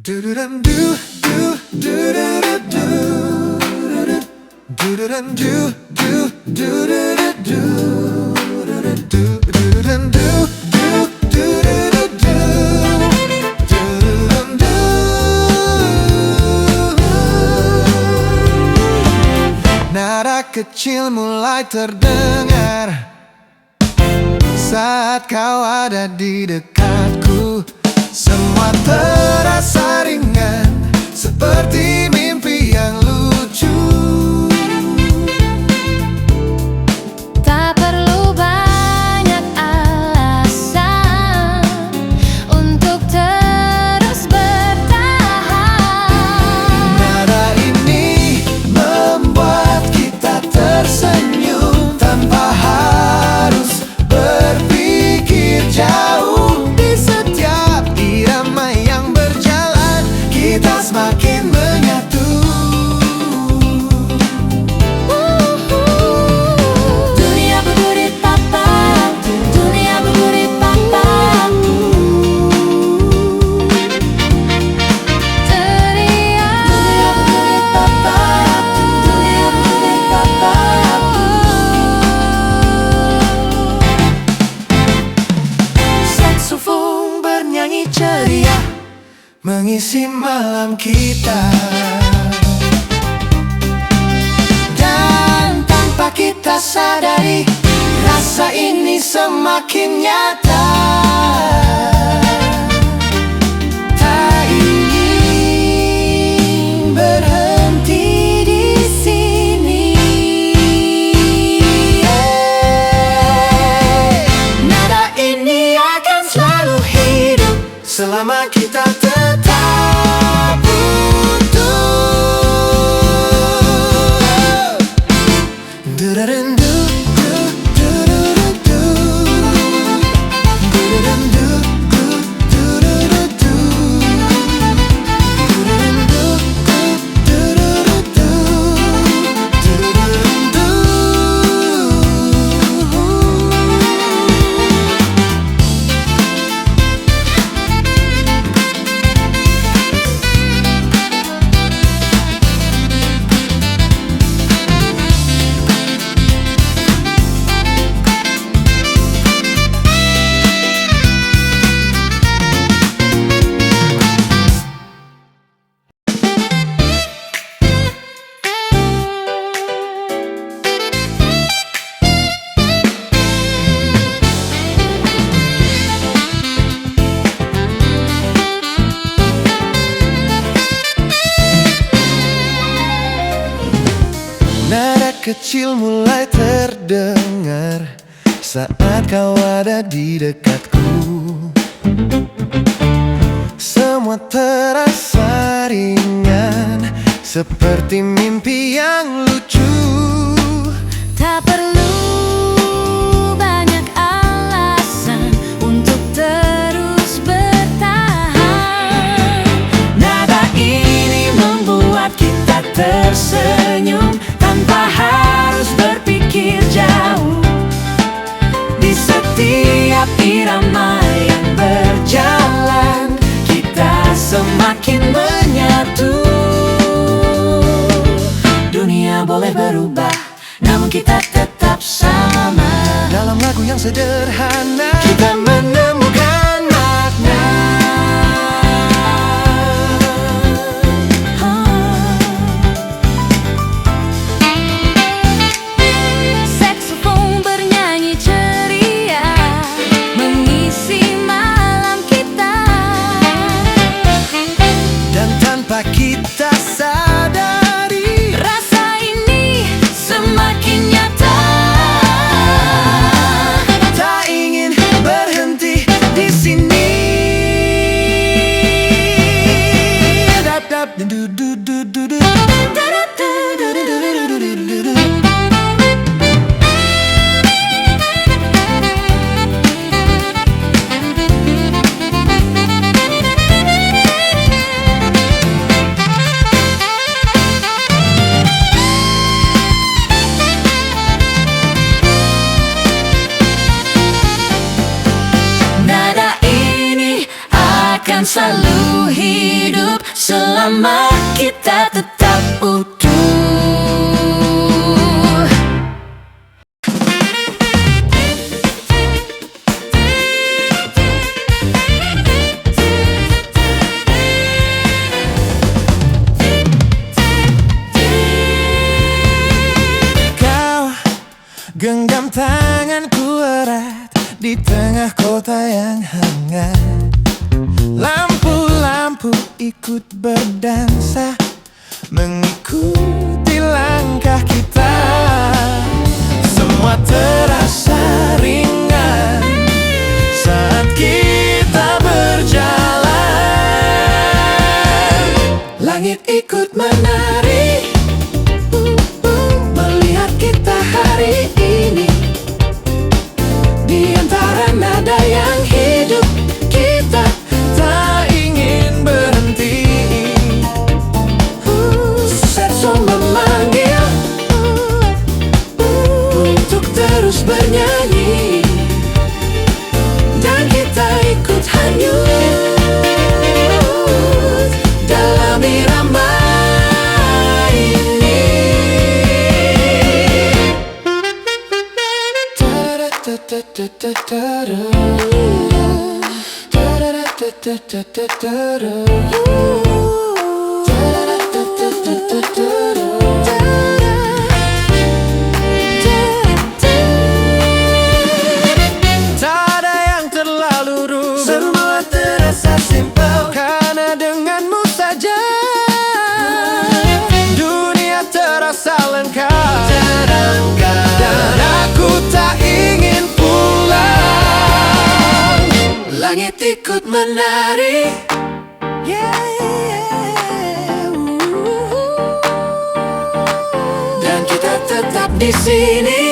Do-do-dum do, do, do-do-do-do. Do-do-dum do, do, do-do-do-do. Do-do-dum do, do, do-do-do-do. Do-do-dum do. Nada kecil mulai terdengar saat kau ada di dekatku. Semua terasa ringan, seperti mimpi yang lucu. Tak perlu banyak alasan untuk terus bertahan. Nada ini membuat kita tersenyum tanpa harus berpikir jauh. Di setiap irama yang berjalan, kita semakin menyatu. Dunia bergurit papa, dunia bergurit papa. Dunia bergurit papa, dunia bergurit papa. Saksofon bernyanyi ceria, mengisi malam kita. Dan tanpa kita sadari, rasa ini semakin nyata. Tak ingin berhenti di sini. Nada ini akan selalu hidup selama kita tetap utuh. Du-du-dum-du, du-du-du-du-du. Du-du-dum-du, du-du-du-du. Du-du-dum-du, du-du-du-du. Du-du-dum-du. Nada kecil mulai terdengar saat kau ada di dekatku. Semua terasa ringan, seperti mimpi yang lucu. Tak perlu banyak alasan untuk terus bertahan. Nada ini membuat kita tersenyum tanpa harus berpikir jauh. Di setiap irama yang berjalan, kita semakin menyatu. Dunia boleh berubah, namun kita tetap sama. Dalam lagu yang sederhana, kita menemukan makna. Saksofon bernyanyi ceria, mengisi malam kita. Dan tanpa kita sadari, Rasa ini semakin nyata. tak ingin berhenti selama kita tetap utuh. Genggam tanganku erat di tengah kota yang hangat. Lampu-lampu ikut berdansa, mengikuti langkah kita. Semua terasa ringan saat kita berjalan. Langit ikut menari melihat kita hari ini. Di antara nada yang hidup, kita tak ingin berhenti. Saxo memanggil untuk terus bernyanyi, dan kita ikut hanyut dalam irama ini. Tak ada yang terlalu rumit, semua terasa simpel, karena denganmu saja dunia terasa lengkap. Dan aku tak ingin pulang. Langit ikut menari, dan kita tetap di sini.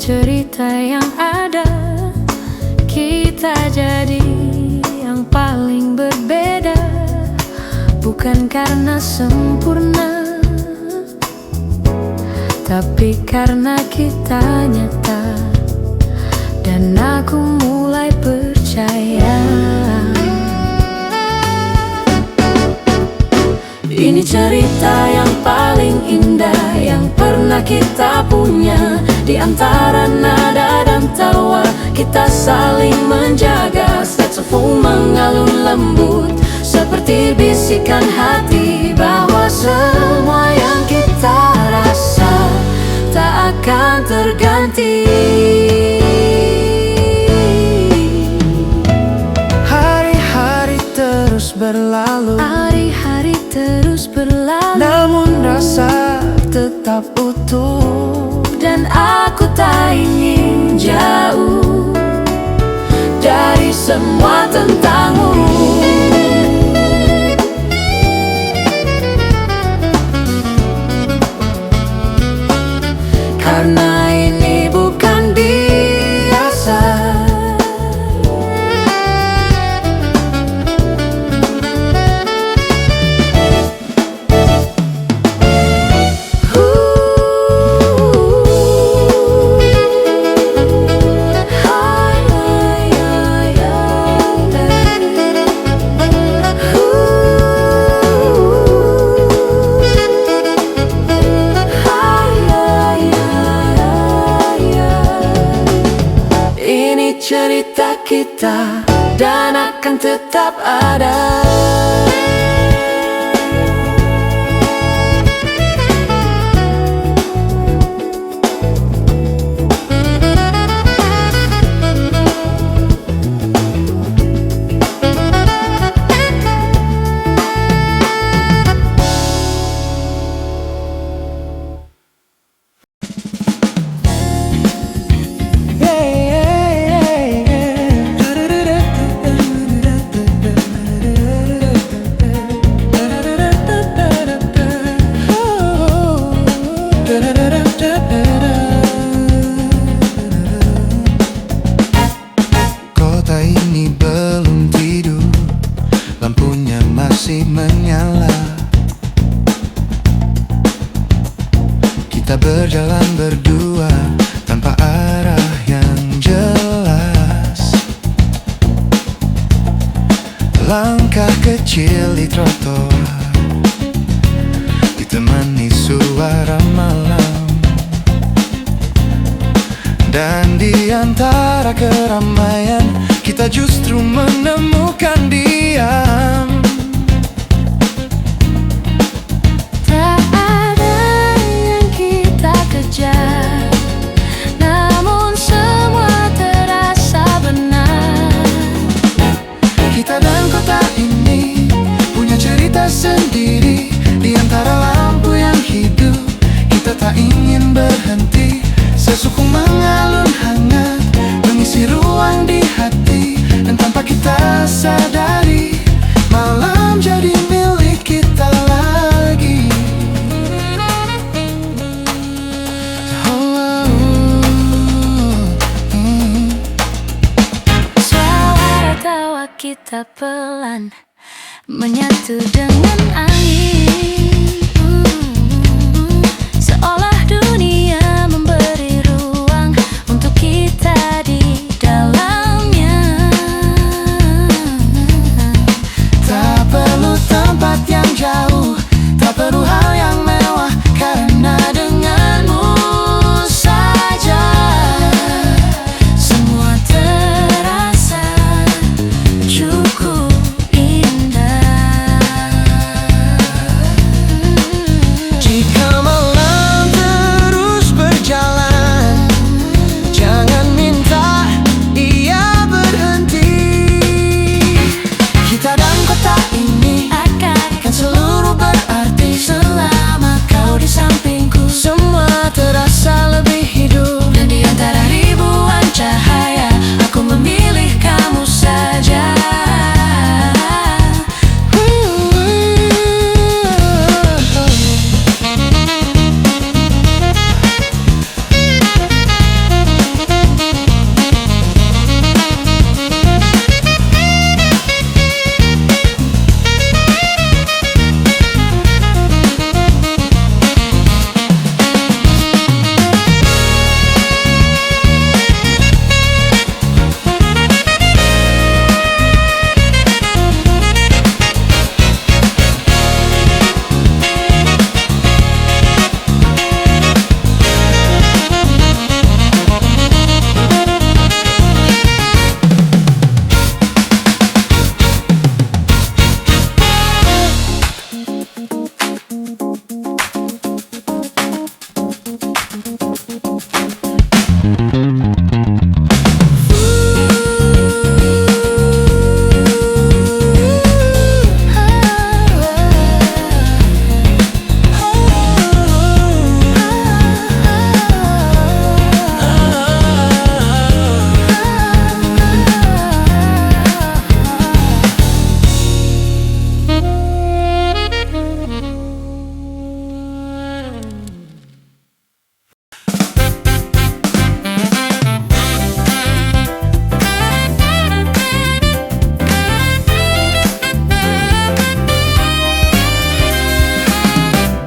Cerita yang ada, kita jadi yang paling berbeda. Bukan karena sempurna, tapi karena kita nyata. Dan aku mulai percaya ini cerita yang paling indah yang pernah kita punya. Di antara nada dan tawa, kita saling menjaga. Saxophone mengalun lembut seperti bisikan hati, bahwa semua yang kita rasa tak akan terganti. Hari-hari terus berlalu, Hari-hari terus berlalu, namun rasa tetap utuh. dan aku tak ingin jauh dari semua tentangmu. Karena ini bukan biasa. kita dan akan tetap ada. Kota ini belum tidur, lampunya masih menyala. Kita berjalan berdua tanpa arah yang jelas. Langkah kecil di trotoar ditemani suara malam. Dan di antara keramaian kita justru menemukan diam. Tak ada yang kita kejar, namun semua terasa benar. Kita dan kota ini punya cerita sendiri. Di antara lampu yang hidup, kita tak ingin berhenti. Sesuku mengalun hangat, mengisi ruang di hati. Dan tanpa kita sadari, malam jadi milik kita lagi. Suara tawa kita pelan menyatu dengan angin, seolah dunia memberi ruang untuk kita di dalamnya. Tak perlu tempat yang jauh, tak perlu hal yang mewah, karena denganmu saja Semua terasa cukup indah. jika malam terus berjalan, jangan minta ia berhenti. Kita dan kota ini Akan seluruh berarti selama kau di sampingku, semua terasa lebih hidup. dan di antara ribuan cahaya aku memilih kamu saja.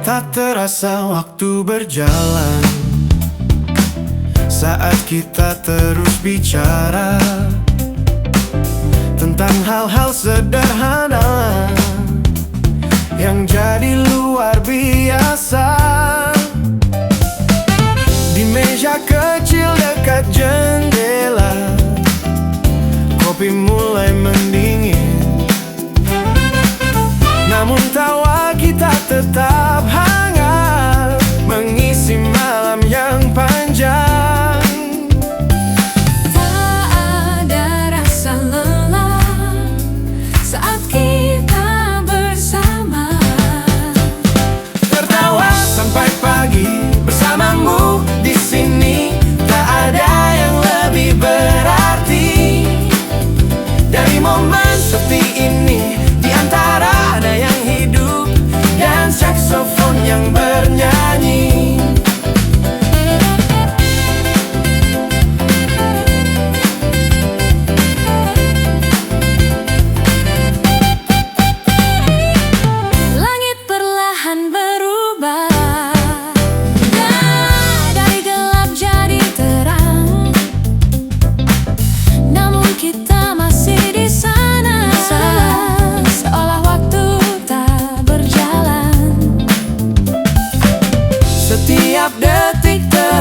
Tak terasa waktu berjalan saat kita terus bicara tentang hal-hal sederhana yang jadi luar biasa. Di meja kecil dekat jendela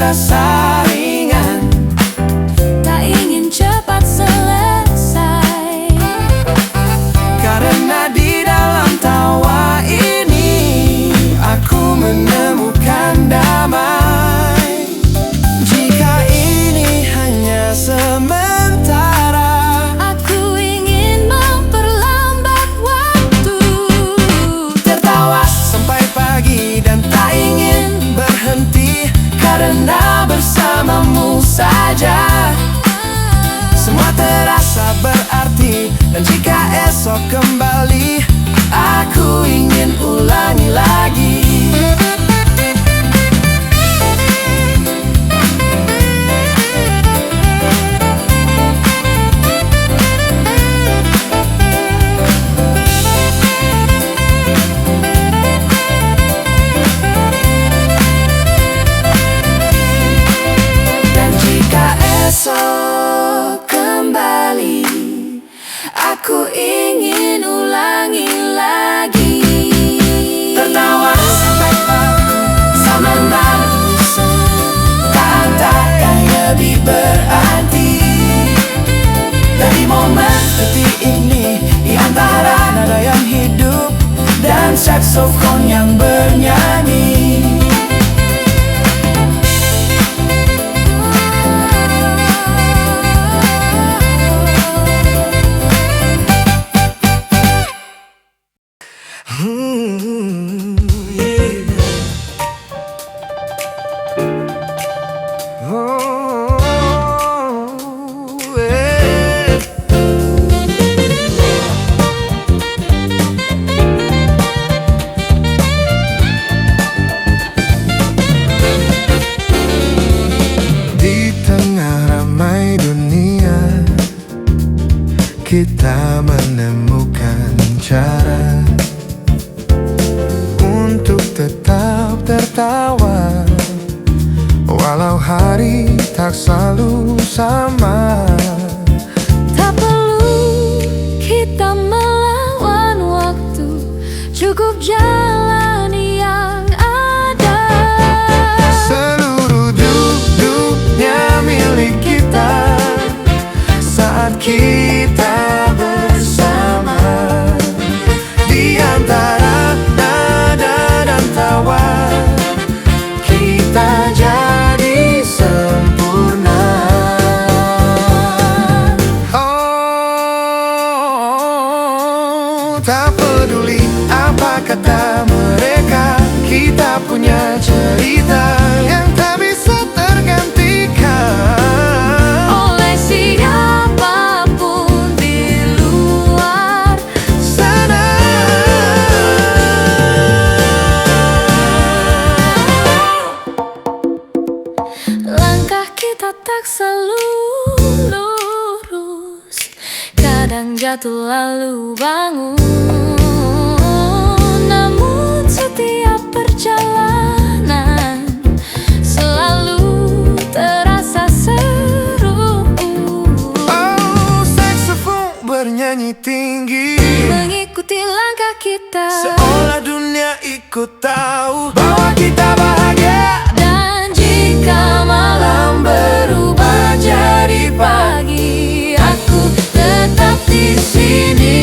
terasa ringan, tak ingin cepat selesai. karena di dalam tawa ini aku menemukan damai. Jika ini hanya sementara, Aku ingin memperlambat waktu, tertawa sampai pagi dan tak ingin berhenti, karena bersamamu saja semua terasa berarti. Dan jika esok kembali, aku ingin ulangi lagi. Dan jika esok kembali, aku ingin ulangi lagi. Tertawa sampai sama manusia, kata yang lebih berarti. Dari momen detik ini, di antara nada yang hidup dan saksofon yang bernyanyi, Di tengah ramai dunia, kita menemukan cara untuk tetap tertawa, walau hari tak selalu sama. tak perlu kita melawan waktu, cukup jalan yang ada. Seluruh dunia milik kita saat kita bersama. Di antara nada dan tawa, kita jadi sempurna. Oh, tak peduli apa kata mereka, kita punya cerita yang tak bisa tergantikan Oleh siapapun di luar sana. langkah kita tak selalu lurus, kadang jatuh lalu bangun. Namun setiap perjalanan selalu terasa seru. Oh, saksofon bernyanyi tinggi, Mengikuti langkah kita, seolah dunia ikut tahu bahwa kita bahagia. dan jika malam berubah jadi pagi, aku tetap di sini.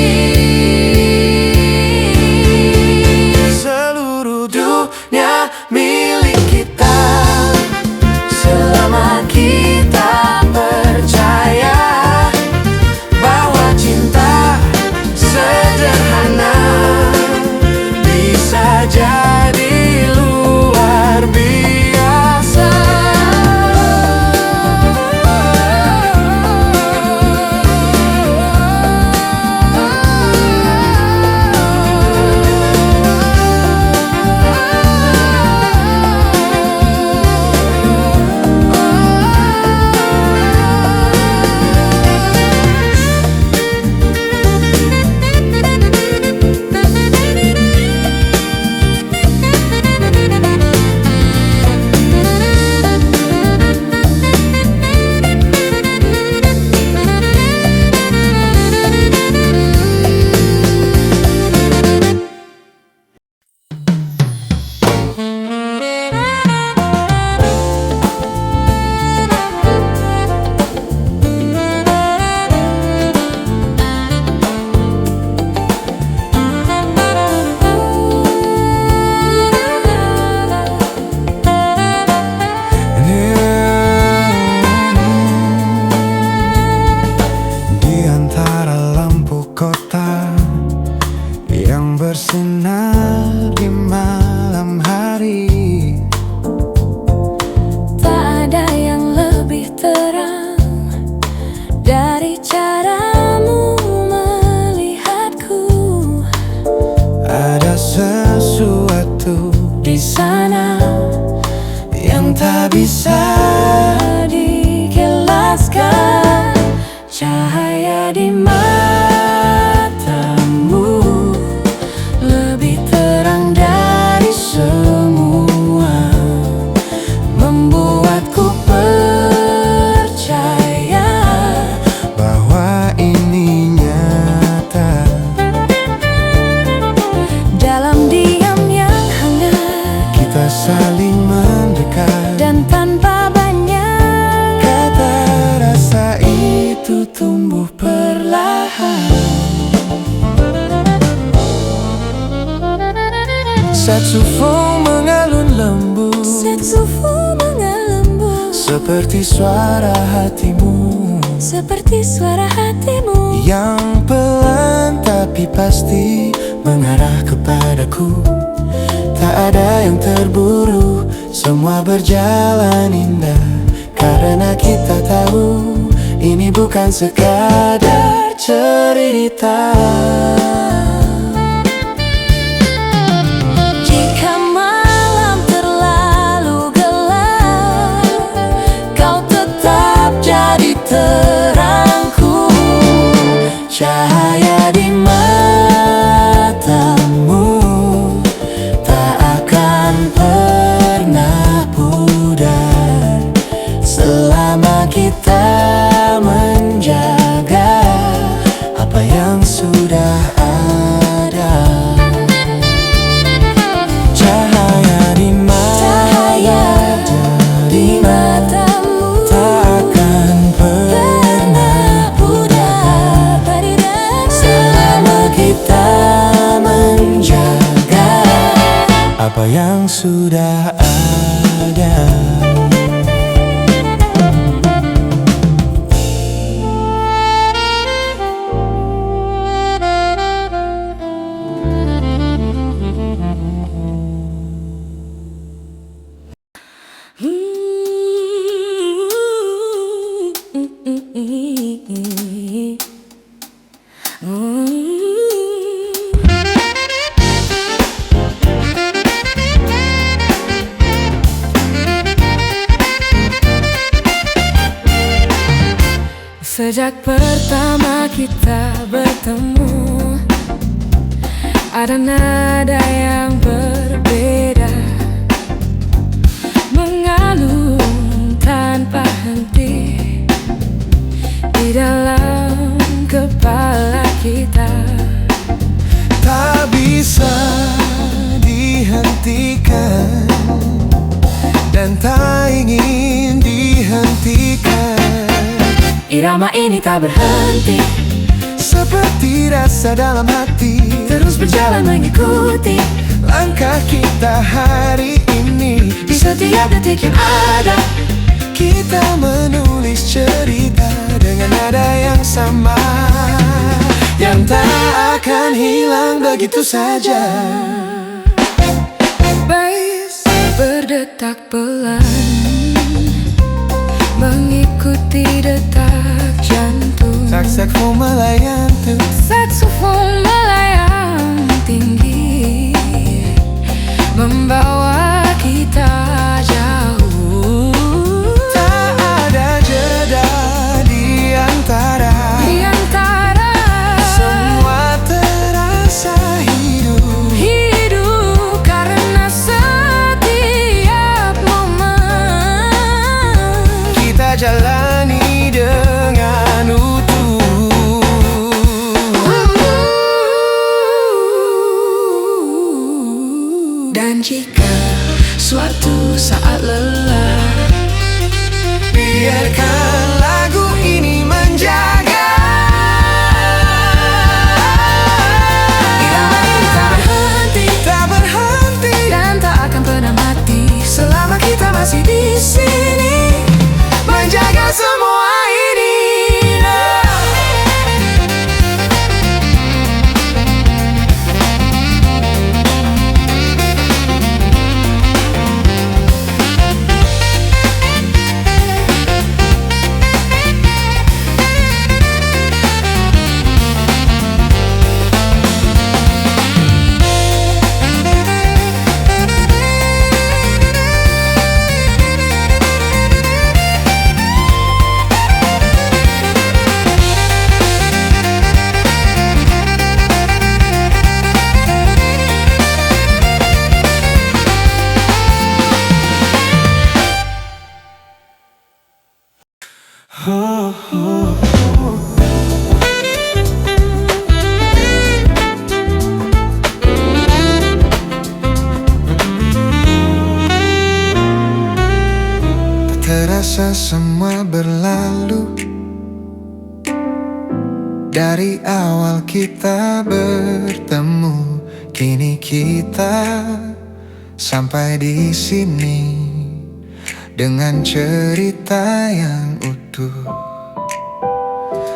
bisa dikilaskan. Cahaya di matamu lebih terang dari semua, membuatku percaya bahwa ini nyata. dalam diam yang hangat Kita saling mendekat, dan tanpa banyak kata rasa itu tumbuh perlahan. Saksofon mengalun lembut, saksofon mengalembut, seperti suara hatimu, seperti suara hatimu yang pelan tapi pasti mengarah kepadaku. Tak ada yang terburu, semua berjalan indah, karena kita tahu ini bukan sekadar cerita. Jika malam terlalu gelap, kau tetap jadi terangku. Cahaya di matamu tak akan pernah pudar selama kita menjaga apa yang sudah ada. Cahaya di Matamu tak akan pernah pudar selama kita menjaga apa yang sudah ada. Sejak pertama kita bertemu, ada nada yang berbeda, mengalun tanpa henti di dalam kepala kita. Tak bisa dihentikan dan tak ingin dihentikan. Irama ini tak berhenti, Seperti rasa dalam hati, terus berjalan mengikuti langkah kita hari ini. di setiap detik yang ada. Kita menulis cerita dengan nada yang sama, yang tak akan hilang begitu saja. Bass berdetak pelan, mengikuti detak jantung. Saksofon melayang tuh, Saksofon melayang tinggi, membawa kita jauh. tak ada jeda di antara. Semua terasa Hidup karena setiap momen kita jalani dengan utuh. dan jika suatu saat lelah, Biarkan lagu ini menjaga. irama ini tak berhenti Tak berhenti dan tak akan pernah mati selama kita masih di sini, menjaga semua ini. Terasa semua berlalu dari awal kita bertemu, kini kita sampai di sini dengan cerita yang utuh.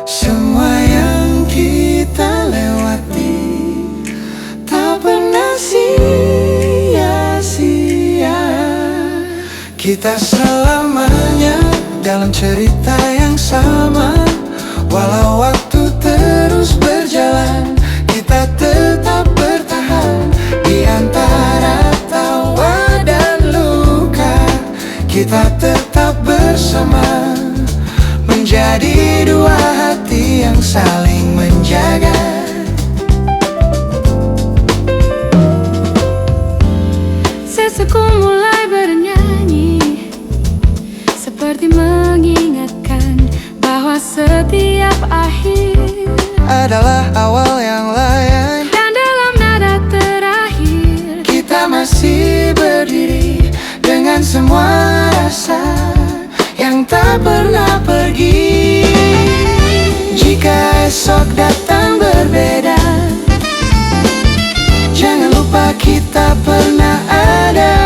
Semua yang kita lewati tak pernah sia-sia. Kita selamanya dalam cerita yang sama. Walau waktu terus berjalan, kita tetap bertahan di antara tawa dan luka. Kita tetap bersama, menjadi dua hati yang saling menjaga. Sesaku mulai bernyanyi, seperti mengingatkan bahwa setiap akhir adalah awal yang lain. dan dalam nada terakhir Kita masih berdiri dengan semua rasa yang tak pernah pergi. Jika esok datang berbeda, jangan lupa kita pernah ada.